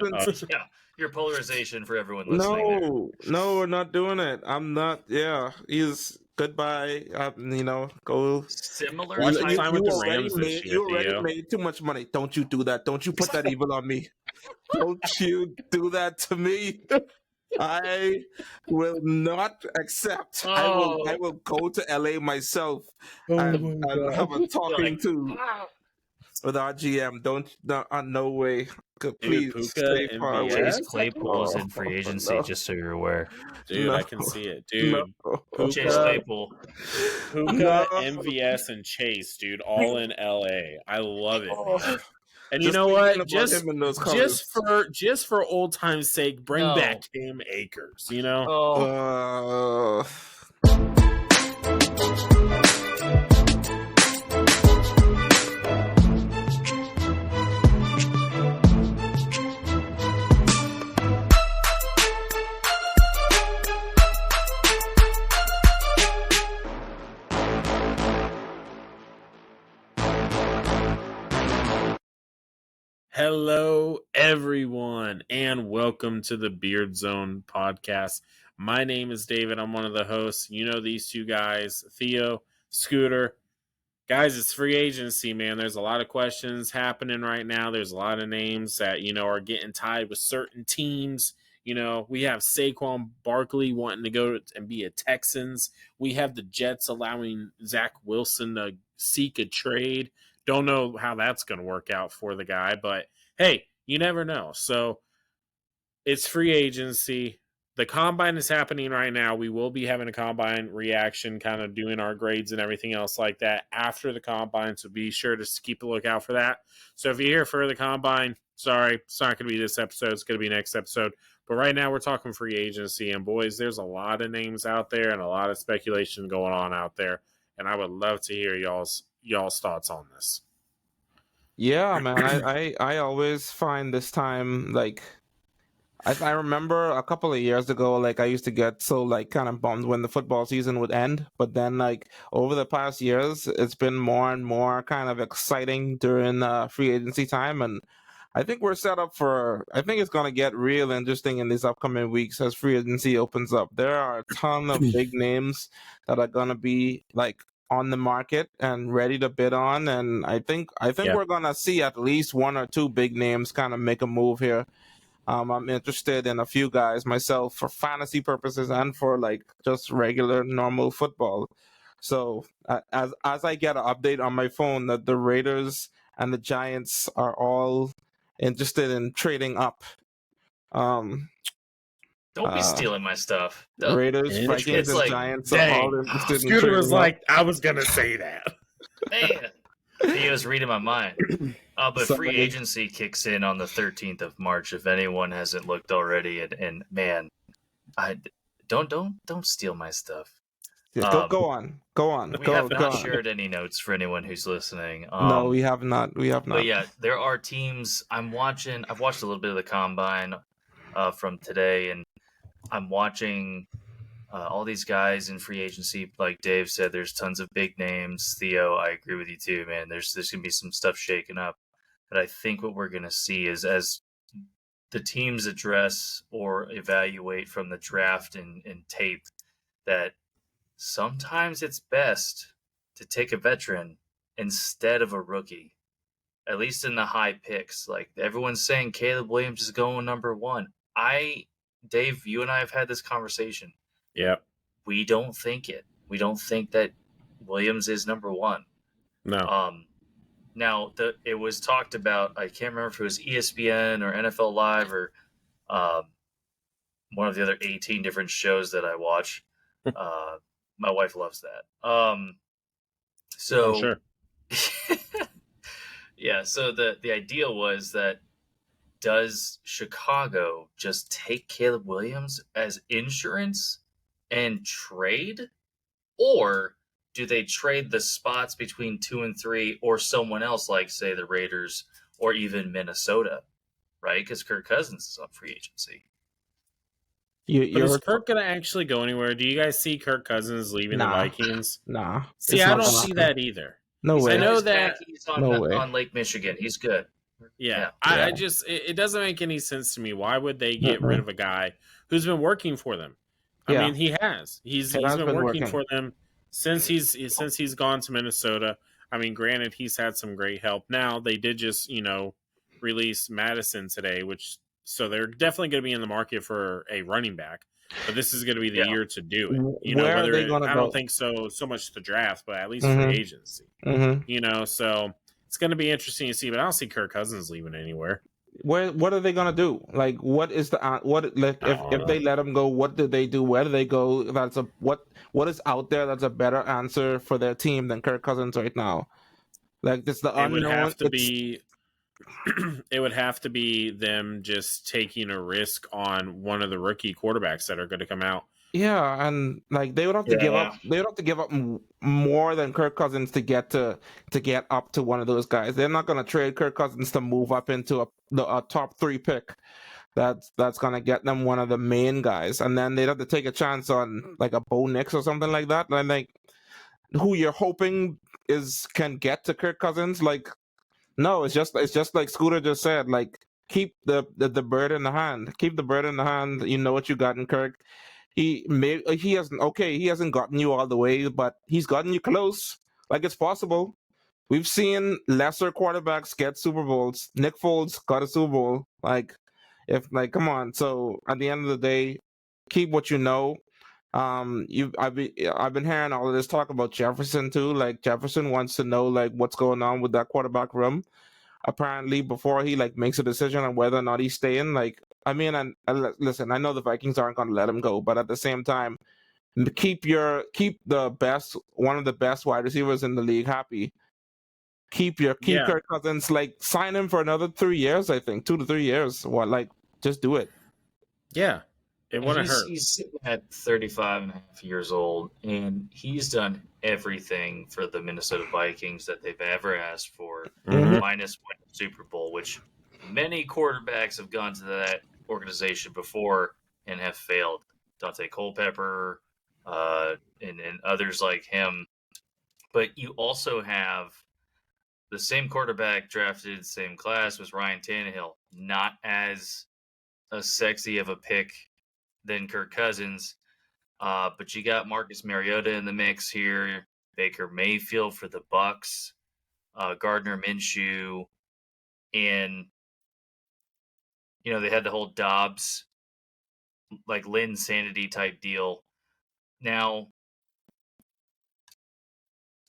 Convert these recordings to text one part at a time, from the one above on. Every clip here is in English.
Yeah, your polarization for everyone listening. No, we're not doing it. I'm not. Yeah, he's goodbye. Go. Similar. Watch him sign with the Rams this year, You already Theo. made too much money. Don't you do that. Don't you put that evil on me. Don't you do that to me. I will not accept. I will go to LA myself and have a talking to with our GM. No way. Please stay far away. Chase Claypool is in free agency, just so you're aware. Dude, I can see it. Dude, Chase Claypool. Puka, MVS, and Chase, dude, all in LA. I love it, man. And you know what? Just for old time's sake, bring back Cam Akers, you know? Hello, everyone, and welcome to the Beard Zone podcast. My name is David. I'm one of the hosts. You know these two guys, Theo, Scooter. Guys, it's free agency, man. There's a lot of questions happening right now. There's a lot of names that, are getting tied with certain teams. We have Saquon Barkley wanting to go and be a Texans. We have the Jets allowing Zach Wilson to seek a trade. Don't know how that's going to work out for the guy, but hey, you never know. So it's free agency. The combine is happening right now. We will be having a combine reaction, kind of doing our grades and everything else like that after the combine. So be sure to keep a lookout for that. So if you're here for the combine, sorry, it's not going to be this episode. It's going to be next episode. But right now we're talking free agency. And boys, there's a lot of names out there and a lot of speculation going on out there. And I would love to hear y'all's thoughts on this. Yeah, man. I always find this time, like, I remember a couple of years ago, like, I used to get so, like, kind of bummed when the football season would end. But then, like, over the past years, it's been more and more kind of exciting during free agency time. And I think we're set up I think it's going to get real interesting in these upcoming weeks as free agency opens up. There are a ton of big names that are going to be, like, on the market and ready to bid on, and I think we're gonna see at least one or two big names kind of make a move here. I'm interested in a few guys myself for fantasy purposes and for like just regular normal football. So as I get an update on my phone that the Raiders and the Giants are all interested in trading up. Don't be stealing my stuff. Raiders, Vikings, and Giants are all interested in Scooter was like, I was going to say that. Man, Theo's reading my mind. But free agency kicks in on the 13th of March, if anyone hasn't looked already. And man, don't steal my stuff. Yeah, go on. We have not shared any notes for anyone who's listening. No, we have not. But yeah, there are teams I've watched a little bit of the combine from today, and I'm watching all these guys in free agency. Like Dave said, there's tons of big names. Theo, I agree with you too, man. There's going to be some stuff shaken up. But I think what we're going to see is as the teams address or evaluate from the draft and tape that sometimes it's best to take a veteran instead of a rookie, at least in the high picks. Like everyone's saying Caleb Williams is going number one. Dave, you and I have had this conversation. Yep. We don't think it. We don't think that Williams is number one. No. Now, it was talked about, I can't remember if it was ESPN or NFL Live or one of the other 18 different shows that I watch. My wife loves that. Sure. Yeah, so the idea was that does Chicago just take Caleb Williams as insurance and trade? Or do they trade the spots between 2 and 3 or someone else like, say, the Raiders or even Minnesota, right? Because Kirk Cousins is on free agency. Is Kirk going to actually go anywhere? Do you guys see Kirk Cousins leaving the Vikings? Nah. See, I don't see that either. No way. I know that. He's on Lake Michigan. He's good. Yeah. Yeah. I just it doesn't make any sense to me. Why would they get rid of a guy who's been working for them? I Yeah. mean, he has. He's It has been been working working. for them since he's gone to Minnesota. I mean, granted, he's had some great help. Now they did just release Madison today, which so they're definitely going to be in the market for a running back. But this is going to be the Yeah. year to do it. Where are Whether they going to I go? don't think so much the draft, but at least free agency. So it's going to be interesting to see. But I don't see Kirk Cousins leaving anywhere. What are they gonna do? Like, what is the what? Like, if they let him go, what do they do? Where do they go? That's what is out there that's a better answer for their team than Kirk Cousins right now? Like, it's the It would unknown. have to be. It would have to be them just taking a risk on one of the rookie quarterbacks that are going to come out. Yeah, and like they would have to give up. Yeah. They would have to give up more than Kirk Cousins to get up to one of those guys. They're not going to trade Kirk Cousins to move up into a top 3 pick. That's going to get them one of the main guys, and then they'd have to take a chance on like a Bo Nix or something like that. And like, who you're hoping can get to Kirk Cousins? Like, no, it's just like Scooter just said. Like, keep the bird in the hand. Keep the bird in the hand. You know what you got in Kirk. He hasn't gotten you all the way, but he's gotten you close. Like, it's possible. We've seen lesser quarterbacks get Super Bowls. Nick Foles got a Super Bowl. Come on. So at the end of the day, keep what you know. I've been hearing all of this talk about Jefferson too. Like, Jefferson wants to know like what's going on with that quarterback room. Apparently, before he like makes a decision on whether or not he's staying. Like, I mean, and listen, I know the Vikings aren't going to let him go, but at the same time, keep one of the best wide receivers in the league happy. Keep Kirk Cousins, like, sign him for another 3 years. I think 2 to 3 years. Just do it. Yeah, it wouldn't hurt. He's sitting at 35 and a half years old, and he's done everything for the Minnesota Vikings that they've ever asked for, minus one Super Bowl, which many quarterbacks have gone to that organization before and have failed. Dante Culpepper, and others like him. But you also have the same quarterback drafted, same class, was Ryan Tannehill. Not as a sexy of a pick than Kirk Cousins. But you got Marcus Mariota in the mix here, Baker Mayfield for the Bucks, Gardner Minshew, and they had the whole Dobbs, like Lynn Sanity type deal. Now,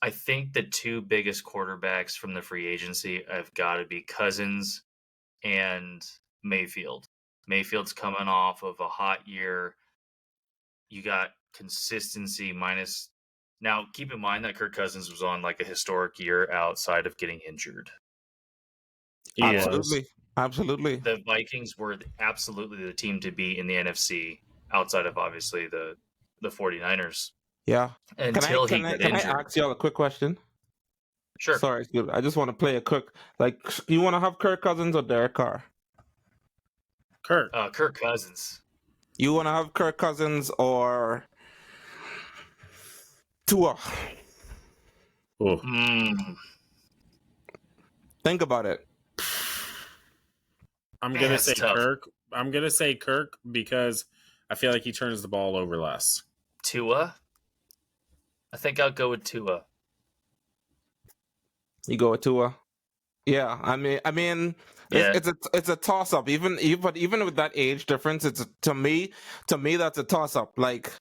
I think the 2 biggest quarterbacks from the free agency have got to be Cousins and Mayfield. Mayfield's coming off of a hot year. You got consistency minus. Now, keep in mind that Kirk Cousins was on like a historic year outside of getting injured. Absolutely. The Vikings were absolutely the team to beat in the NFC outside of obviously the 49ers. Yeah. Until he got injured. Can I ask y'all a quick question? Sure. Sorry, I just want to play a quick. Like, you want to have Kirk Cousins or Derek Carr? Kirk Cousins. You want to have Kirk Cousins or Tua? Think about it. I'm gonna say Kirk. I'm gonna say Kirk because I feel like he turns the ball over less. Tua? I think I'll go with Tua. You go with Tua? Yeah, I mean, it's a toss up. Even with that age difference, it's to me that's a toss up. Like,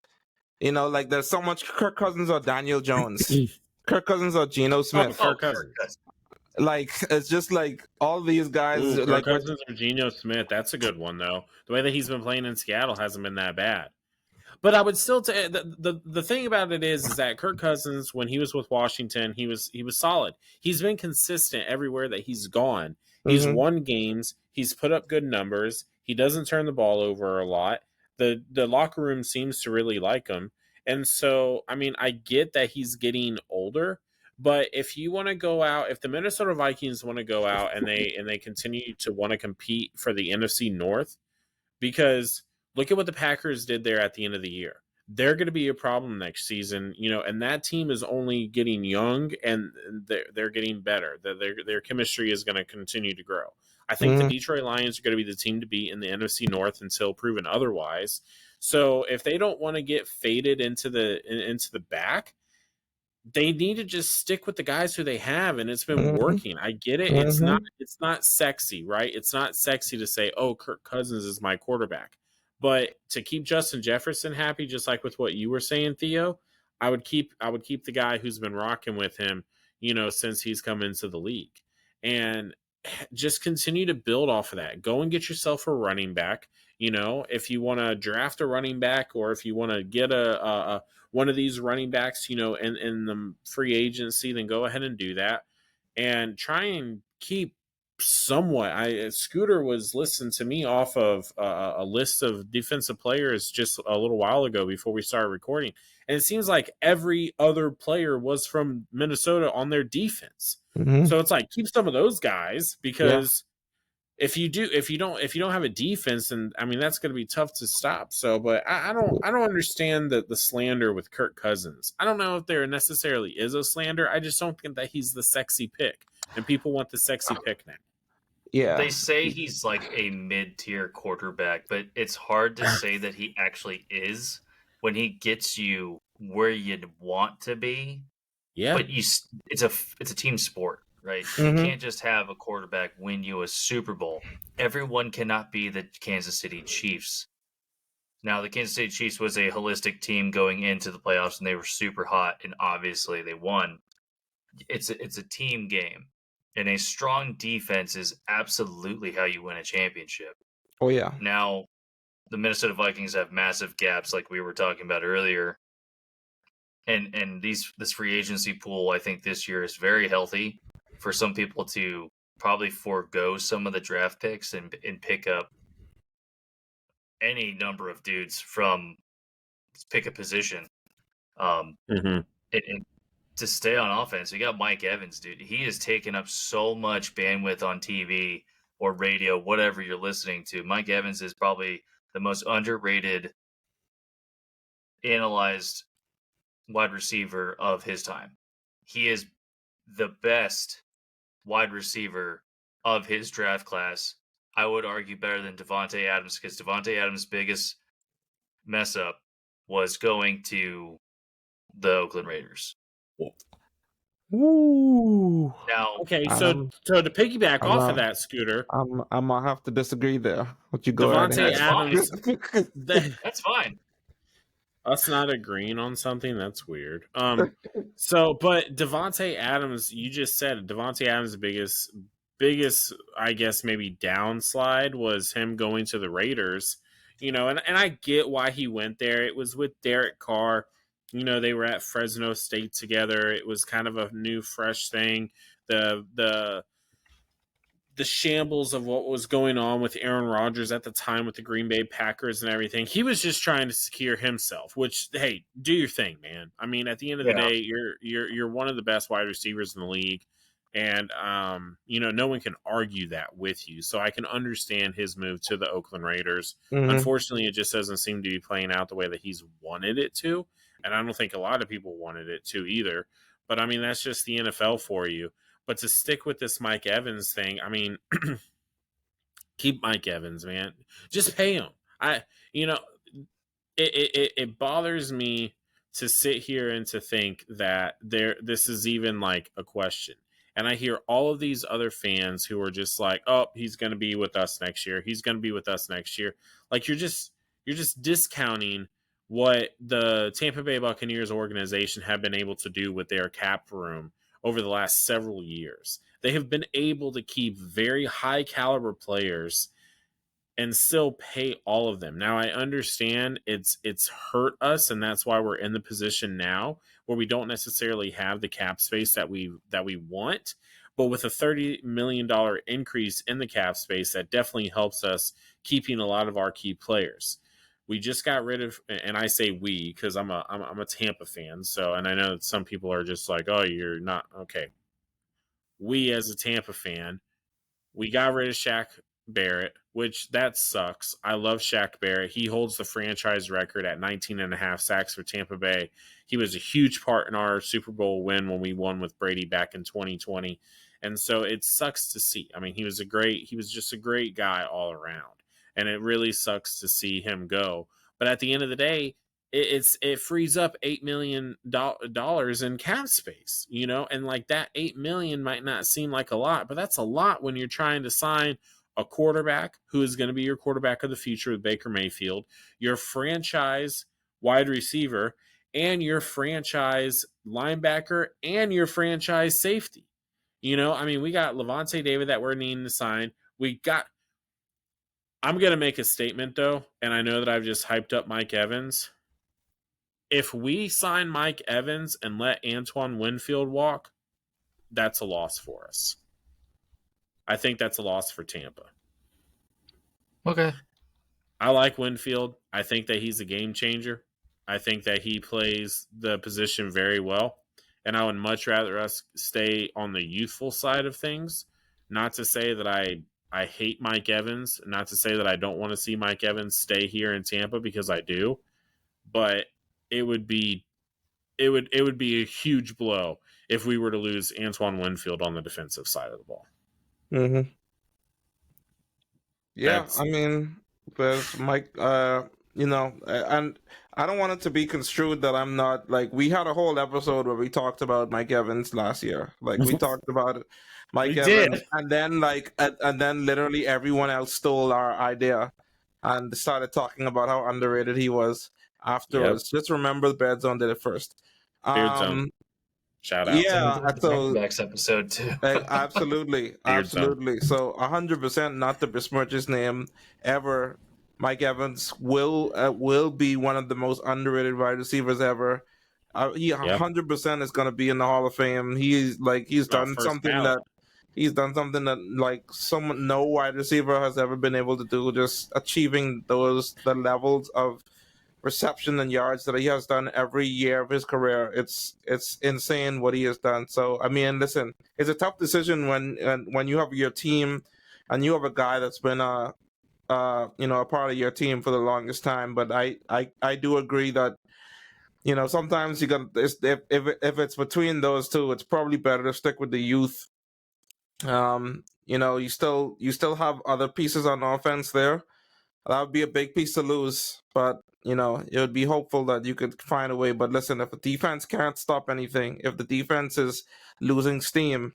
like there's so much Kirk Cousins or Daniel Jones, Kirk Cousins or Geno Smith. Kirk Cousins. Like, it's just like all these guys. Kirk Cousins or Geno Smith. That's a good one though. The way that he's been playing in Seattle hasn't been that bad. But I would still the thing about it is that Kirk Cousins, when he was with Washington, he was solid. He's been consistent everywhere that he's gone. He's won games. He's put up good numbers. He doesn't turn the ball over a lot. The locker room seems to really like him. And so, I mean, I get that he's getting older, but if you want to go out, if the Minnesota Vikings want to go out and they continue to want to compete for the NFC North, because look at what the Packers did there at the end of the year. they're going to be a problem next season, and that team is only getting young, and they're getting better. Their chemistry is going to continue to grow. I think the Detroit Lions are going to be the team to beat in the NFC North until proven otherwise. So if they don't want to get faded into the back, they need to just stick with the guys who they have, and it's been working. I get it. It's not sexy, right? It's not sexy to say, "Oh, Kirk Cousins is my quarterback." But to keep Justin Jefferson happy, just like with what you were saying, Theo, I would keep the guy who's been rocking with him, since he's come into the league. And just continue to build off of that. Go and get yourself a running back. If you want to draft a running back, or if you want to get a one of these running backs, in the free agency, then go ahead and do that, and try and keep somewhat. Scooter was listening to me off of a list of defensive players just a little while ago before we started recording, and it seems like every other player was from Minnesota on their defense. So it's like, keep some of those guys, because if you don't have a defense, then that's going to be tough to stop. So, but I don't understand the slander with Kirk Cousins. I don't know if there necessarily is a slander. I just don't think that he's the sexy pick, and people want the sexy pick now. Yeah, they say he's like a mid-tier quarterback, but it's hard to say that he actually is when he gets you where you'd want to be. Yeah, but it's a team sport, right? You can't just have a quarterback win you a Super Bowl. Everyone cannot be the Kansas City Chiefs. Now, the Kansas City Chiefs was a holistic team going into the playoffs, and they were super hot, and obviously they won. It's a team game, and a strong defense is absolutely how you win a championship. Oh yeah. Now, the Minnesota Vikings have massive gaps, like we were talking about earlier. And this free agency pool, I think this year is very healthy for some people to probably forego some of the draft picks and pick up any number of dudes from pick a position. And to stay on offense, you got Mike Evans, dude. He has taken up so much bandwidth on TV or radio, whatever you're listening to. Mike Evans is probably the most underrated, analyzed wide receiver of his time. He is the best wide receiver of his draft class. I would argue better than Davante Adams, because Davante Adams' biggest mess up was going to the Oakland Raiders. Ooh. Now, okay, so to piggyback off of that, Scooter, I'm gonna have to disagree there. What you go Davante Adams? That's fine. Us not agreeing on something, that's weird. But Davante Adams, you just said Davante Adams' biggest, I guess maybe downslide was him going to the Raiders. And I get why he went there. It was with Derek Carr. They were at Fresno State together. It was kind of a new, fresh thing. The shambles of what was going on with Aaron Rodgers at the time with the Green Bay Packers and everything. He was just trying to secure himself, which, hey, do your thing, man. At the end of the day, you're one of the best wide receivers in the league. And, no one can argue that with you. So I can understand his move to the Oakland Raiders. Unfortunately, it just doesn't seem to be playing out the way that he's wanted it to. And I don't think a lot of people wanted it to either. But, that's just the NFL for you. But to stick with this Mike Evans thing, keep Mike Evans, man. Just pay him. It bothers me to sit here and to think that this is even like a question. And I hear all of these other fans who are just like, "Oh, he's going to be with us next year. He's going to be with us next year." Like, you're just discounting what the Tampa Bay Buccaneers organization have been able to do with their cap room over the last several years. They have been able to keep very high caliber players and still pay all of them. Now, I understand it's hurt us, and that's why we're in the position now where we don't necessarily have the cap space that we want. But with a $30 million increase in the cap space, that definitely helps us keeping a lot of our key players. We just got rid of, and I say we because I'm a Tampa fan. So, and I know that some people are just like, "Oh, you're not." Okay. We, as a Tampa fan, we got rid of Shaq Barrett, which that sucks. I love Shaq Barrett. He holds the franchise record at 19 and a half sacks for Tampa Bay. He was a huge part in our Super Bowl win when we won with Brady back in 2020. And so it sucks to see. I mean, he was just a great guy all around. And it really sucks to see him go. But at the end of the day, it frees up $8 million in cap space, and like that $8 million might not seem like a lot, but that's a lot when you're trying to sign a quarterback who is going to be your quarterback of the future with Baker Mayfield, your franchise wide receiver, and your franchise linebacker, and your franchise safety. We got Levante David that we're needing to sign. I'm going to make a statement, though, and I know that I've just hyped up Mike Evans. If we sign Mike Evans and let Antoine Winfield walk, that's a loss for us. I think that's a loss for Tampa. Okay. I like Winfield. I think that he's a game changer. I think that he plays the position very well. And I would much rather us stay on the youthful side of things. Not to say that I hate Mike Evans. Not to say that I don't want to see Mike Evans stay here in Tampa, because I do. But it would be a huge blow if we were to lose Antoine Winfield on the defensive side of the ball. Mm-hmm. Yeah, I mean, there's Mike, and I don't want it to be construed that I'm not, like, we had a whole episode where we talked about Mike Evans last year. Like, we talked about Mike Evans, and then, and then literally everyone else stole our idea and started talking about how underrated he was afterwards. Yep. Just remember the Beard Zone did it first. Beard Zone. Shout out. Yeah, so next episode too. Absolutely. So 100%, not to besmirch his name ever, Mike Evans will be one of the most underrated wide receivers ever. He 100% is going to be in the Hall of Fame. He's done something that no wide receiver has ever been able to do, just achieving the levels of reception and yards that he has done every year of his career. It's insane what he has done. So, I mean, listen, it's a tough decision when you have your team and you have a guy that's been a part of your team for the longest time. But I do agree that, sometimes if it's between those two, it's probably better to stick with the youth. You still have other pieces on offense there. That would be a big piece to lose, but it would be hopeful that you could find a way. But listen, if the defense can't stop anything, if the defense is losing steam,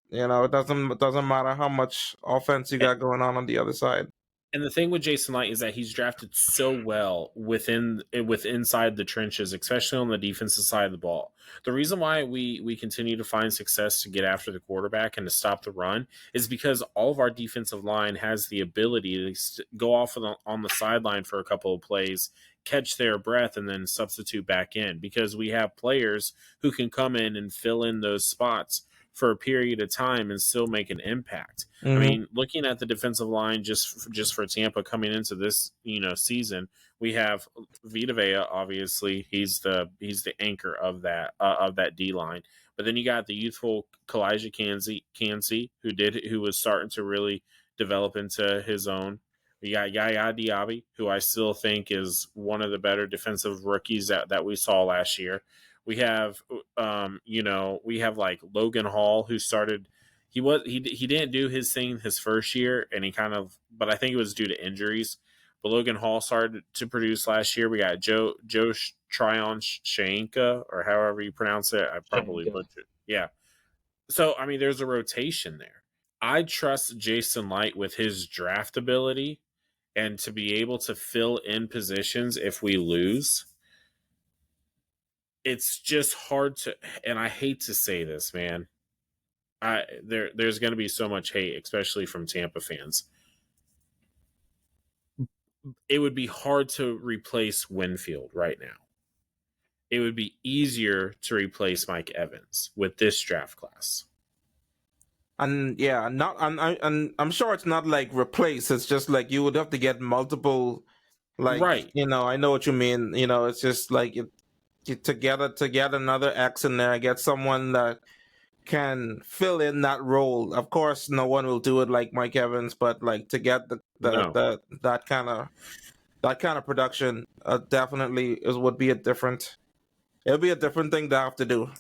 it doesn't matter how much offense you got going on the other side. And the thing with Jason Light is that he's drafted so well with inside the trenches, especially on the defensive side of the ball. The reason why we continue to find success to get after the quarterback and to stop the run is because all of our defensive line has the ability to go off on the sideline for a couple of plays, catch their breath, and then substitute back in, because we have players who can come in and fill in those spots for a period of time and still make an impact. Mm-hmm. I mean, looking at the defensive line just for Tampa coming into this season, we have Vita Vea. Obviously, he's the anchor of that D line. But then you got the youthful Kalijah Kancey, who was starting to really develop into his own. We got Yaya Diaby, who I still think is one of the better defensive rookies that we saw last year. We have, we have like Logan Hall, who started. He didn't do his thing his first year, and but I think it was due to injuries. But Logan Hall started to produce last year. We got Joe Tryon Shainka, or however you pronounce it. I probably butchered. Yeah. So I mean, there's a rotation there. I trust Jason Light with his draft ability and to be able to fill in positions if we lose. It's just hard to, and I hate to say this, man. There's going to be so much hate, especially from Tampa fans. It would be hard to replace Winfield right now. It would be easier to replace Mike Evans with this draft class. And yeah, I'm sure it's not like replace. It's just like you would have to get multiple, like, right. I know what you mean. It's just like to get another X in there, get someone that can fill in that role. Of course, no one will do it like Mike Evans, but like to get that kind of production, definitely would be it'll be a different thing to have to do.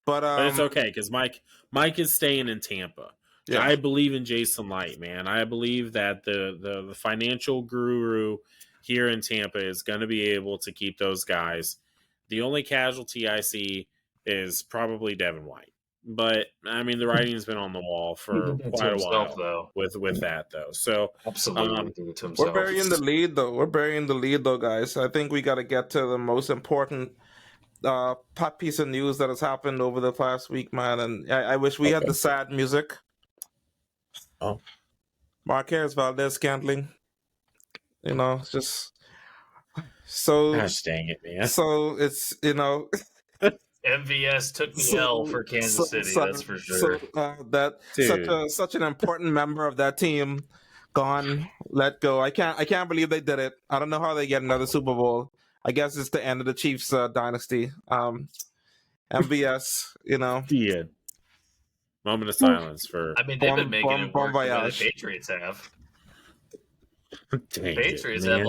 But it's okay because Mike is staying in Tampa. Yeah. I believe in Jason Light, man. I believe that the financial guru here in Tampa is going to be able to keep those guys. The only casualty I see is probably Devin White. But I mean, the writing's been on the wall for quite a while though. with that, though. So absolutely, to himself. We're burying the lead, though, guys. I think we got to get to the most important piece of news that has happened over the past week, man. And I wish we had the sad music. Oh, Marquez Valdez-Scantling. You know, it's just so. Gosh dang it, man! So it's MVS took the L for Kansas City. That's for sure. Such an important member of that team gone, let go. I can't believe they did it. I don't know how they get another Super Bowl. I guess it's the end of the Chiefs dynasty. MVS, Yeah. Moment of silence for. I mean, they've been making it work. The Patriots have. Patriots have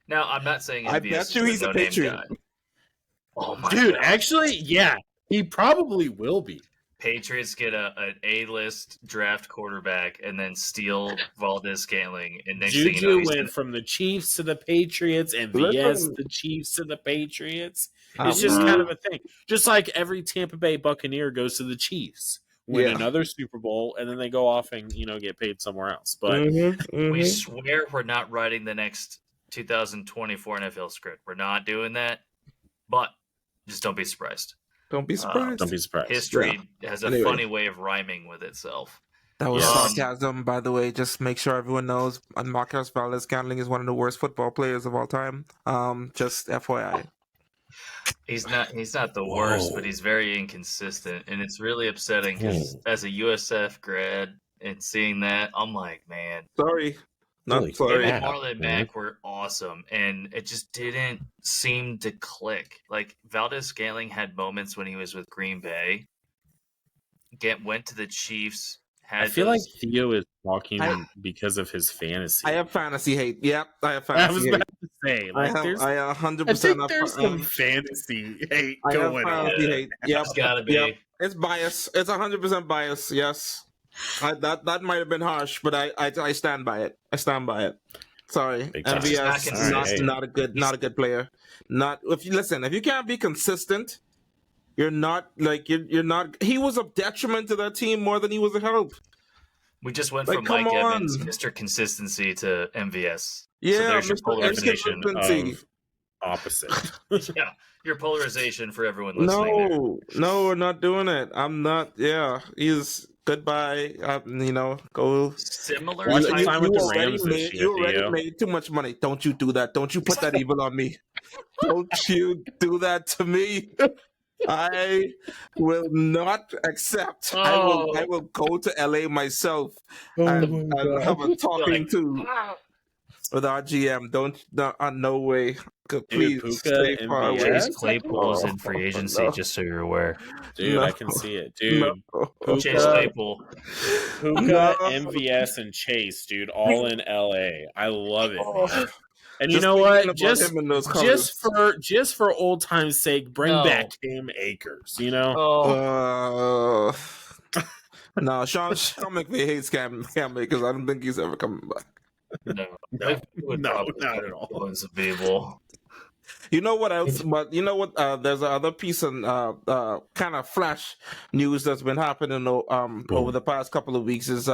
Now, I'm not saying MVS I bet you he's a Patriot. Guy. Oh my dude, God. actually, yeah, he probably will be. Patriots get an A-list draft quarterback and then steal Valdez-Scantling. And next Juju thing you know, went from the Chiefs to the Patriots, and the Chiefs to the Patriots. It's just kind of a thing. Just like every Tampa Bay Buccaneer goes to the Chiefs, win another Super Bowl, and then they go off and get paid somewhere else. But we swear we're not writing the next 2024 NFL script. We're not doing that. But just don't be surprised. Don't be surprised. Don't be surprised. History has a funny way of rhyming with itself. That was sarcasm, by the way. Just make sure everyone knows Marquez Valdez-Scantling is one of the worst football players of all time. Just FYI. He's not the worst, but he's very inconsistent, and it's really upsetting because as a USF grad and seeing that, I'm like, man. Sorry. Him and Marlon Mack were awesome, and it just didn't seem to click. Like, Valdez-Scantling had moments when he was with Green Bay. Went to the Chiefs. I feel like Theo is talking because of his fantasy. I have fantasy hate. Yep, I have fantasy hate. I was about to say, I 100%. I think there's some fantasy hate going on. Hate. Yep, it's gotta be. Yep. It's bias. It's 100% bias. Yes. That might have been harsh, but I stand by it. I stand by it. Sorry, MVS not a good player. If you can't be consistent, you're not. He was a detriment to that team more than he was a help. We just went from Mike Evans, Mr. Consistency, to MVS. Yeah, so there's your polarization of opposite. Yeah, your polarization for everyone listening. No, we're not doing it. I'm not. Yeah, he's. Goodbye. Go. Similar. You already made too much money. Don't you do that. Don't you put that evil on me. Don't you do that to me. I will not accept. I will go to LA myself and have a talking to with our GM. No way. Please stay far away. Chase Claypool is in free agency, just so you're aware. Dude, I can see it. Dude, Chase Claypool. Puka, MVS, and Chase, dude, all in LA. I love it, man. And you know what? Just for old time's sake, bring back Cam Akers. No, Sean McVay hates Cam Akers. I don't think he's ever coming back. No, not at all. Unbelievable. You know what else? But you know what? There's another piece of kind of flash news that's been happening over the past couple of weeks is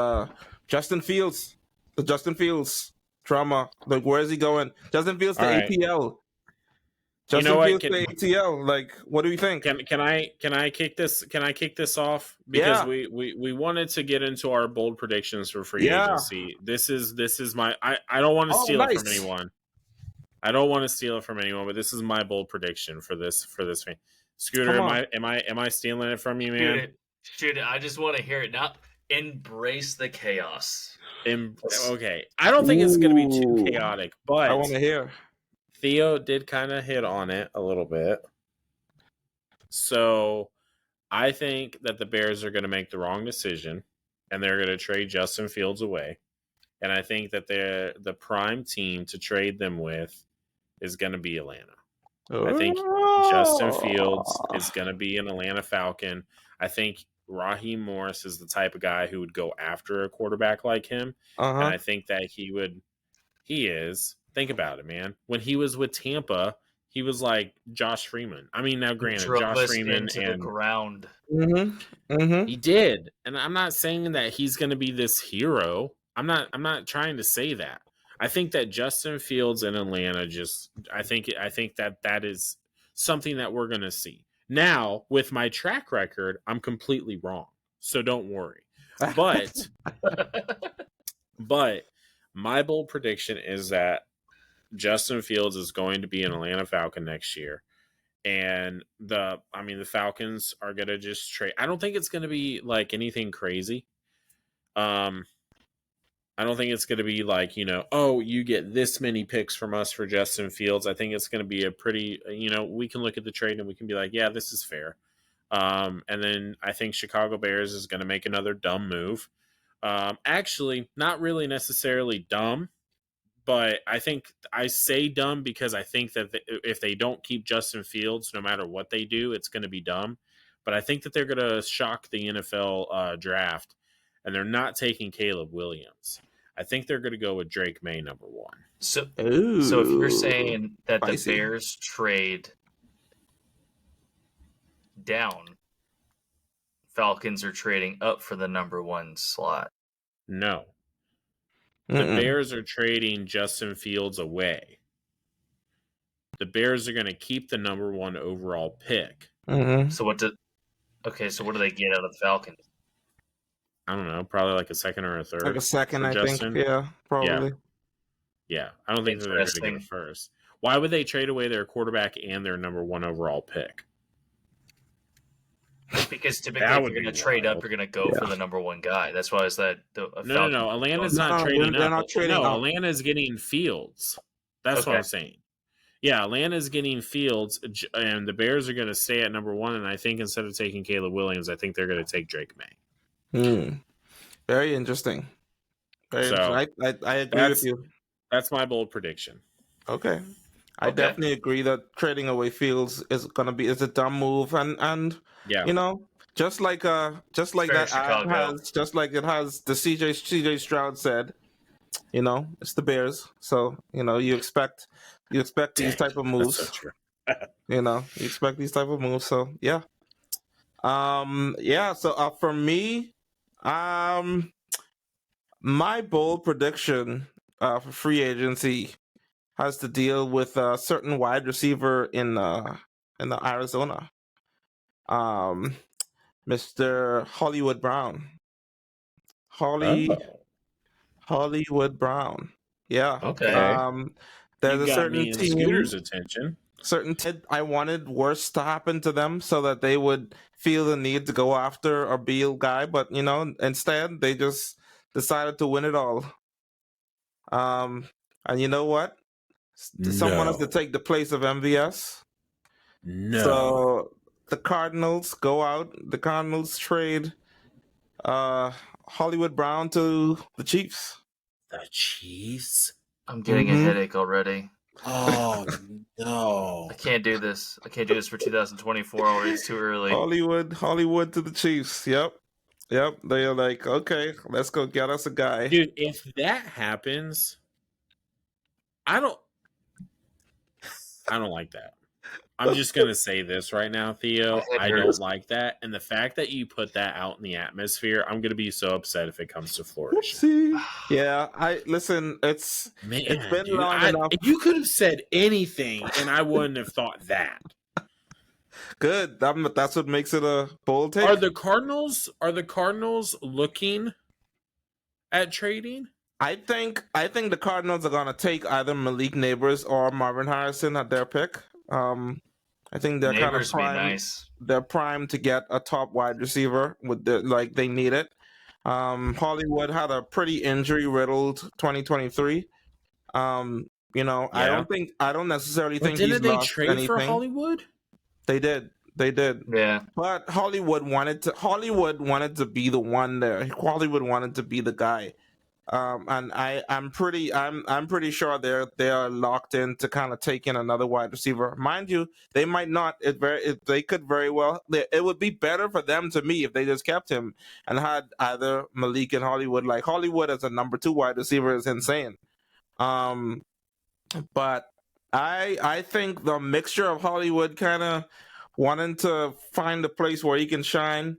Justin Fields. The Justin Fields drama. Like, where is he going? Justin Fields to APL. Justin Fields to ATL. Like, what do you think? Can I kick this? Can I kick this off? Because we wanted to get into our bold predictions for free agency. This is my. I don't want to steal it from anyone. I don't want to steal it from anyone, but this is my bold prediction for this thing. Scooter, am I stealing it from you, man? Shoot it. I just want to hear it. Now, embrace the chaos. Okay. I don't think it's going to be too chaotic, but I want to hear. Theo did kind of hit on it a little bit. So I think that the Bears are going to make the wrong decision, and they're going to trade Justin Fields away. And I think that the prime team to trade them with is going to be Atlanta. I think Justin Fields is going to be an Atlanta Falcon. I think Raheem Morris is the type of guy who would go after a quarterback like him. And I think that he is. Think about it, man. When he was with Tampa, he was like Josh Freeman. I mean, now granted, Josh Freeman into the ground. He did. And I'm not saying that he's going to be this hero. I'm not trying to say that. I think that Justin Fields in Atlanta I think that is something that we're going to see. Now, with my track record, I'm completely wrong. So don't worry. But my bold prediction is that Justin Fields is going to be an Atlanta Falcon next year. And the Falcons are going to just trade. I don't think it's going to be like anything crazy. I don't think it's going to be like, you get this many picks from us for Justin Fields. I think it's going to be a pretty, we can look at the trade and we can be like, yeah, this is fair. And then I think Chicago Bears is going to make another dumb move. Actually, not really necessarily dumb, but I think I say dumb because I think that if they don't keep Justin Fields, no matter what they do, it's going to be dumb. But I think that they're going to shock the NFL draft, and they're not taking Caleb Williams. I think they're going to go with Drake May number 1. So if you're saying that the Bears trade down, Falcons are trading up for the number 1 slot. No. The Bears are trading Justin Fields away. The Bears are going to keep the number 1 overall pick. So what do they get out of the Falcons? I don't know, probably like a second or a third. Like a second, I think. Yeah, probably. Yeah. I don't think they're going to get a first. Why would they trade away their quarterback and their number 1 overall pick? Because typically, if you're going to trade up, you're going to go for the number 1 guy. That's why it's that. No. Atlanta's not trading up. Not trading up. Atlanta's getting Fields. That's what I'm saying. Yeah, Atlanta's getting Fields, and the Bears are going to stay at number 1. And I think instead of taking Caleb Williams, I think they're going to take Drake May. Very interesting. Interesting. I agree with you. That's my bold prediction. Okay. I definitely agree that trading away Fields is a dumb move, and just like it has the CJ Stroud said, it's the Bears, so you expect these type of moves. That's so true. You expect these type of moves. So yeah. So for me, my bold prediction for free agency has to deal with a certain wide receiver in Arizona, Mr. Hollywood Brown. Hollywood Brown. Yeah. Okay. There's a certain me team. Scooter's attention. Certain I wanted worse to happen to them so that they would feel the need to go after a Beal guy, but instead they just decided to win it all. And you know what? Someone has to take the place of MVS. No. So the Cardinals go out. The Cardinals trade Hollywood Brown to the Chiefs. The Chiefs? I'm getting a headache already. Oh, no. I can't do this. I can't do this for 2024 already. It's too early. Hollywood to the Chiefs. Yep. They're like, okay, let's go get us a guy. Dude, if that happens, I don't like that. I'm just going to say this right now, Theo. I don't like that. And the fact that you put that out in the atmosphere, I'm going to be so upset if it comes to flourishing. Yeah, it's been long enough. You could have said anything, and I wouldn't have thought that. Good. That's what makes it a bold take. Are the Cardinals looking at trading? I think the Cardinals are gonna take either Malik Neighbors or Marvin Harrison at their pick. I think they're kind of prime. Nice. They're primed to get a top wide receiver they need it. Hollywood had a pretty injury riddled 2023. I don't necessarily think didn't he's they lost trade anything. for Hollywood? They did. They did. Yeah. But Hollywood wanted to be the one there. Hollywood wanted to be the guy. And I'm pretty sure they are locked in to kind of take in another wide receiver. Mind you, they might not. They could very well. It would be better for them, to me, if they just kept him and had either Malik and Hollywood. Like Hollywood as a number 2 wide receiver is insane. But I think the mixture of Hollywood kind of wanting to find a place where he can shine.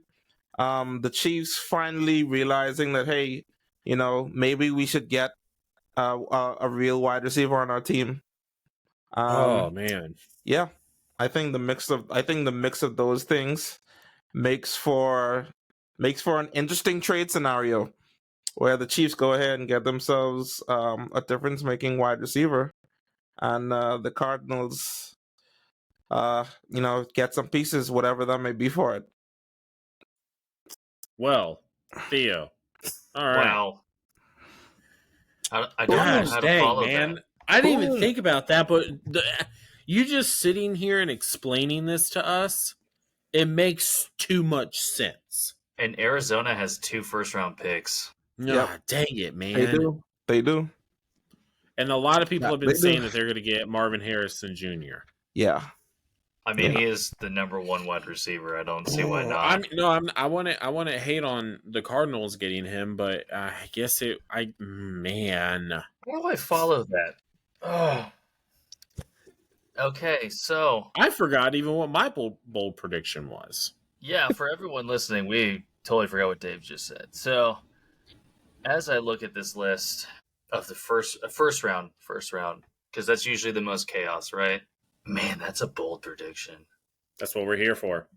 The Chiefs finally realizing that, hey, maybe we should get a real wide receiver on our team. Oh man, yeah, I think the mix of those things makes for an interesting trade scenario where the Chiefs go ahead and get themselves a difference-making wide receiver, and the Cardinals, get some pieces, whatever that may be for it. well, Theo. All right. Wow. I don't know how to follow man. that. I didn't even think about that, but you just sitting here and explaining this to us, it makes too much sense. And Arizona has 2 first-round picks. Ah, dang it, man. They do. And a lot of people have been they saying do. that they're going to get Marvin Harrison Jr. Yeah. I mean, he is the number 1 wide receiver. I don't see why not. I want to hate on the Cardinals getting him, but I guess man. How do I follow that? Oh. Okay, so I forgot even what my bold prediction was. yeah, for everyone listening, we totally forgot what Dave just said. So as I look at this list of the first round, because that's usually the most chaos, right? Man, that's a bold prediction. That's what we're here for.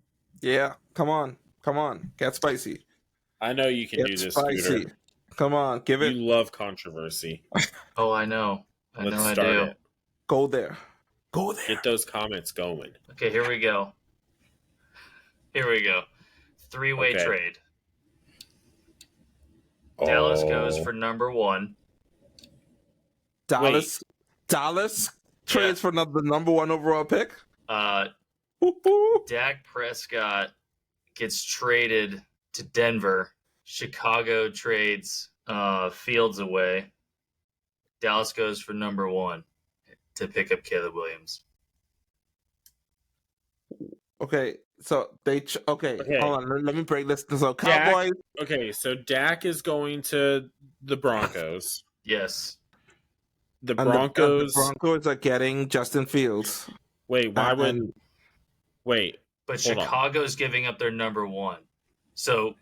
Yeah, come on, get spicy. I know you can do this, Scooter. Come on, give it. You love controversy. Oh, I know. Let's I start do. it. Go there. Get those comments going. Okay, here we go. 3-way trade. Dallas goes for number 1. Dallas trades for the number 1 overall pick. Dak Prescott gets traded to Denver. Chicago trades Fields away. Dallas goes for number 1 to pick up Caleb Williams. Okay, so hold on. Let me break this. So Cowboys. So Dak is going to the Broncos. Yes. The Broncos. The Broncos are getting Justin Fields. Wait, why would? Wait. But Chicago's giving up their number 1, so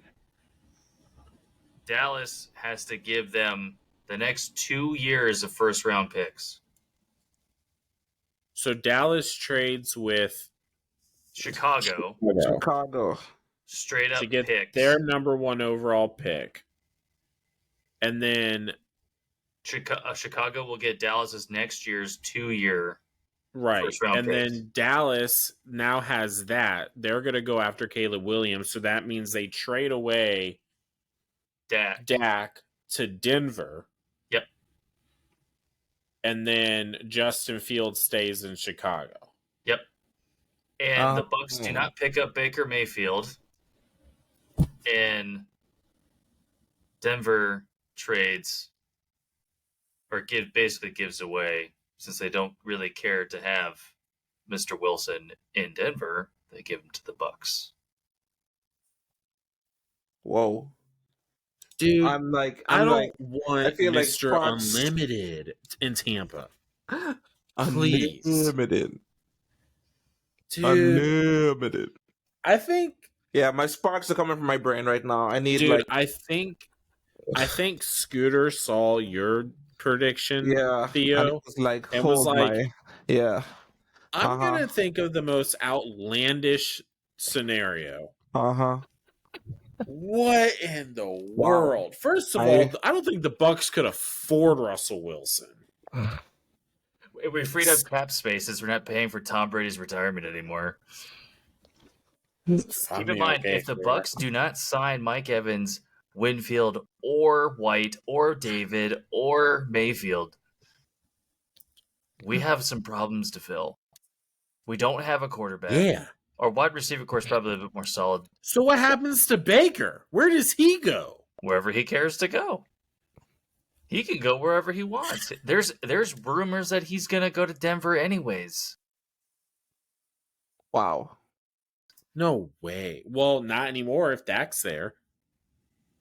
Dallas has to give them the next 2 years of first-round picks. So Dallas trades with Chicago straight up to get picks. their number 1 overall pick, and then Chicago will get Dallas's next year's 2-year first-round and picks. then Dallas now has that. They're going to go after Caleb Williams, so that means they trade away Dak to Denver. Yep. And then Justin Fields stays in Chicago. Yep. And the Bucs do not pick up Baker Mayfield. And Denver trades or basically gives away, since they don't really care to have Mr. Wilson in Denver, they give him to the Bucs. Whoa. Dude, I want Mr. Unlimited in Tampa. Please. Unlimited. Dude, Unlimited. I think. Yeah, my sparks are coming from my brain right now. I need I think Scooter saw your prediction. Yeah, Theo. Yeah. I'm gonna think of the most outlandish scenario. What in the world? First of all, I don't think the Bucs could afford Russell Wilson. We freed up cap spaces. We're not paying for Tom Brady's retirement anymore. Keep in mind, if the Bucs do not sign Mike Evans, Winfield, or White, or David, or Mayfield, we have some problems to fill. We don't have a quarterback. Yeah. Our wide receiver core is probably a bit more solid So what happens to Baker? Where does he go? wherever he cares to go. He can go wherever he wants. There's rumors that he's gonna go to Denver anyways. Wow. No way. Well, not anymore if Dak's there.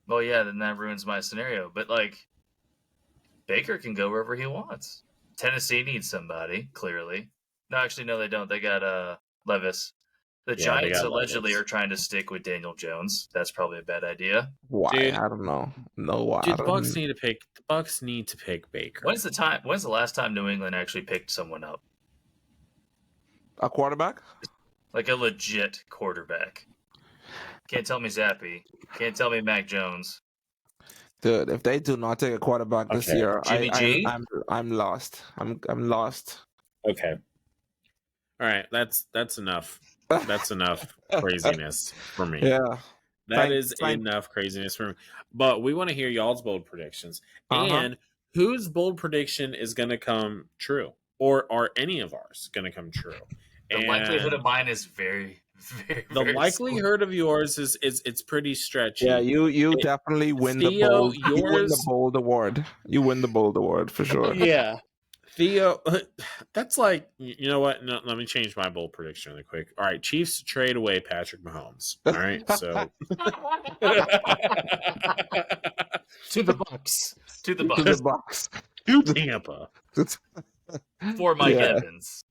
Well, yeah, then that ruins my scenario. But like, Baker can go wherever he wants. Tennessee needs somebody, clearly. No, actually, no, they don't. They got Levis. The Yeah, they Giants got allegedly Levis. are trying to stick with Daniel Jones. That's probably a bad idea. Why? Dude. I don't know. No, why? Dude, the Bucks need to pick Baker. When's the last time New England actually picked someone up? A quarterback? Like a legit quarterback. Can't tell me Zappy. Can't tell me Mac Jones. Dude, if they do not take a quarterback this Okay. year, Jimmy G? I'm lost. I'm lost. Okay. All right, that's enough. That's enough craziness for me. Yeah. That is Thank- enough craziness for me. But we want to hear y'all's bold predictions. Uh-huh. And whose bold prediction is going to come true? Or are any of ours going to come true? The likelihood of mine is very, very, the very likelihood of yours is it's pretty stretchy. Yeah, you definitely win the Theo, bold. You win the yours- bold award. You win the bold award for sure. Yeah. Theo, that's like, you know what? No, let me change my bold prediction really quick. All right, Chiefs to trade away Patrick Mahomes. All right, so. To the Bucks. To the To Bucks. the box. To Tampa. For Mike Yeah. Evans.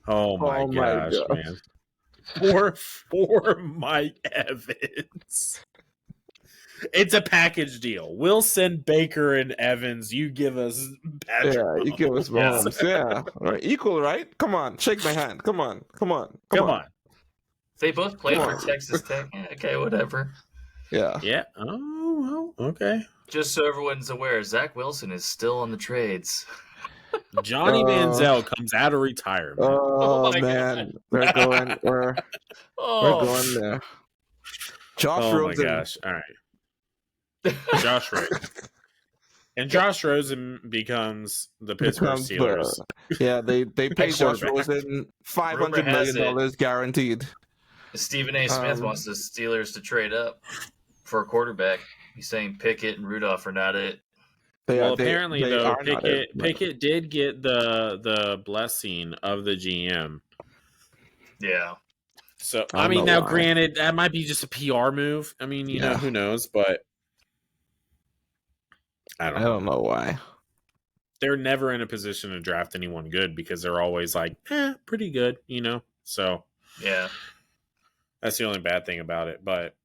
Oh my Oh my gosh, gosh. man. For Mike Evans. It's a package deal. We'll send Baker and Evans. You give us Patrick. Yeah, you give us Yeah. Mahomes. Yeah. All right. Equal, right? Come on. Shake my hand. Come on. Come on. They both played Come for on. Texas Tech. Yeah, okay, whatever. Yeah. Yeah. Oh, well, okay. Just so everyone's aware, Zach Wilson is still on the trades. Johnny Manziel comes out of retirement. Oh, my man. We're going we're Oh, going there. Josh Oh my Rosen. gosh. All right. Josh Rosen. And Josh Rosen becomes the Pittsburgh becomes the- Steelers. Yeah, they pay Josh quarterback. Rosen $500 Rumor has million guaranteed. Stephen A. Smith wants the Steelers to trade up for a quarterback. He's saying Pickett and Rudolph are not it. Well, apparently, they though, are not it, but- Pickett did get the blessing of the GM. Yeah. So, I I mean, don't know now, why. granted, that might be just a PR move. I mean, you know, Yeah. who knows? But I I don't know. don't know why. They're never in a position to draft anyone good because they're always like, pretty good, you know? So Yeah. that's the only bad thing about it. But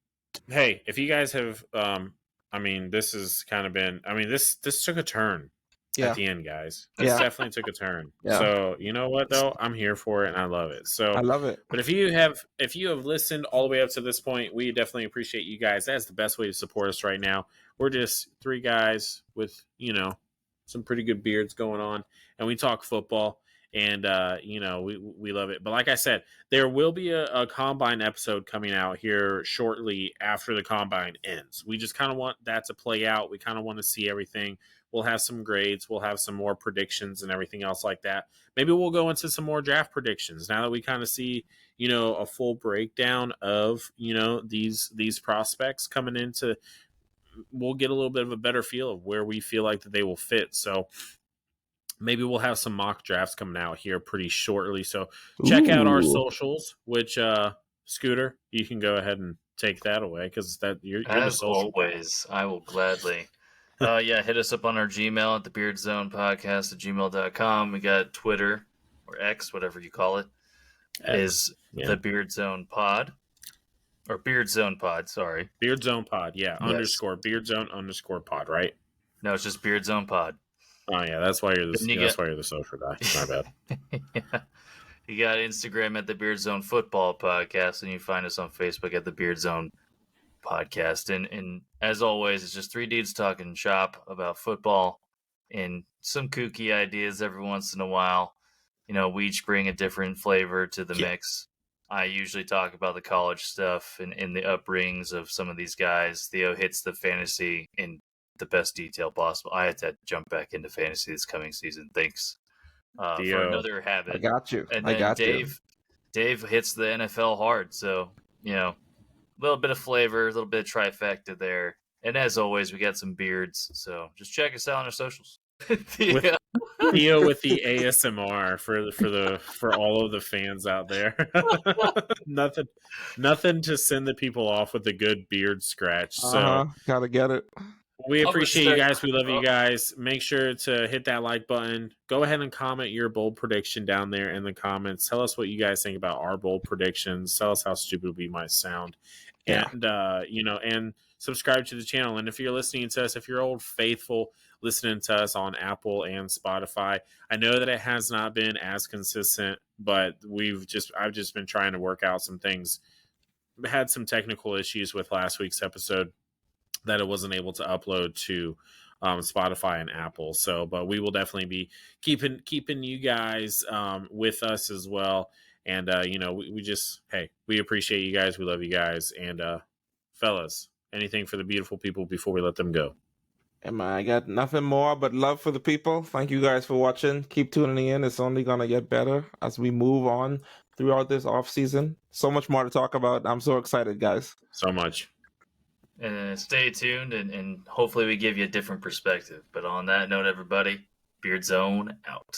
hey, if you guys have, I mean, this has kind of been, I mean, this took a turn Yeah. at the end, guys. This Yeah. definitely took a turn. Yeah. So you know what, though? I'm here for it and I love it. So I love it. But if you have listened all the way up to this point, we definitely appreciate you guys. That's the best way to support us right now. We're just three guys with, you know, some pretty good beards going on, and we talk football, and you know, we love it. But like I said, there will be a combine episode coming out here shortly after the combine ends. We just kind of want that to play out. We kind of want to see everything. We'll have some grades. We'll have some more predictions and everything else like that. Maybe we'll go into some more draft predictions now that we kind of see, you know, a full breakdown of, you know, these prospects coming into. We'll get a little bit of a better feel of where we feel like that they will fit. So maybe we'll have some mock drafts coming out here pretty shortly. So check out our Ooh. socials, which Scooter, you can go ahead and take that away because that you're the As social guy. always, I will gladly. Yeah, hit us up on our Gmail at the Beard Zone Podcast at gmail.com. We got Twitter or X, whatever you call it, is yeah. the Beard Zone Pod. Or Beard Zone Pod, sorry. Beard Zone Pod, yeah. Yes. Underscore Beard Zone _ pod, right? No, it's just Beard Zone Pod. Oh yeah, that's why you're Then you that's get- why you're the social guy. My bad. Yeah. You got Instagram at the Beard Zone Football Podcast, and you find us on Facebook at the Beard Zone Podcast. And as always, it's just three dudes talking shop about football and some kooky ideas every once in a while. You know, we each bring a different flavor to the Yeah. mix. I usually talk about the college stuff and in the upbringings of some of these guys. Theo hits the fantasy in the best detail possible. I had to jump back into fantasy this coming season. Thanks for Theo. another habit. I got you. And I then got you. Dave Dave hits the NFL hard, so a little bit of flavor, a little bit of trifecta there. And as always, we got some beards, so just check us out on our socials. With Theo with the ASMR for all of the fans out there. nothing to send the people off with a good beard scratch. So gotta get it. we appreciate you guys. We love you guys. Make sure to hit that like button. Go ahead and comment your bold prediction down there in the comments. Tell us what you guys think about our bold predictions. Tell us how stupid we might sound. Yeah. And and subscribe to the channel. And if you're listening to us, if you're old faithful listening to us on Apple and Spotify, I know that it has not been as consistent, but I've just been trying to work out some things. Had some technical issues with last week's episode that it wasn't able to upload to Spotify and Apple. So, but we will definitely be keeping you guys with us as well. And we appreciate you guys. We love you guys. And fellas, anything for the beautiful people before we let them go? I got nothing more but love for the people. Thank you guys for watching. Keep tuning in. It's only gonna get better as we move on throughout this off season. So much more to talk about. I'm so excited, guys. So much. And stay tuned, and hopefully we give you a different perspective. But on that note, everybody, Beard Zone out.